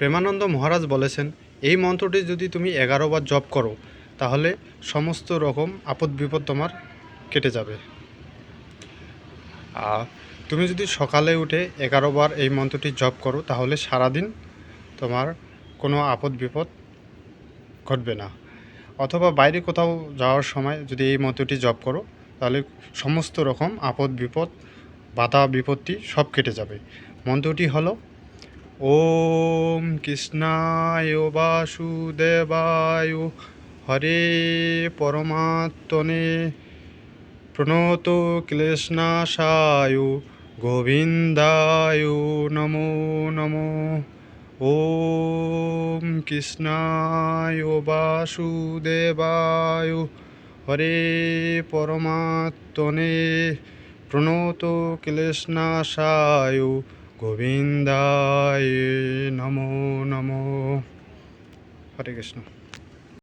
প্রেমানন্দ মহারাজ বলেছেন, এই মন্ত্রটি যদি তুমি 11 বার জপ করো তাহলে সমস্ত রকম আপদ বিপদ তোমার কেটে যাবে। আর তুমি যদি সকালে উঠে 11 বার এই মন্ত্রটি জপ করো তাহলে সারাদিন তোমার কোনো আপদ বিপদ ঘটবে না। অথবা বাইরে কোথাও যাওয়ার সময় যদি এই মন্ত্রটি জপ করো তাহলে সমস্ত রকম আপদ বিপদ বাধা বিপত্তি সব কেটে যাবে। মন্ত্রটি হলো ওম কৃষ্ণায় বাসুদেবায় হরে পরমাত্মনে প্রণত ক্লেশনাশায় গোবিন্দায় নমো নমো। ওম কৃষ্ণায় বাসুদেবায় হরে পরমাত্মনে প্রণত ক্লেশনাশায় গোবিন্দায় নমো নমো। হরে কৃষ্ণ।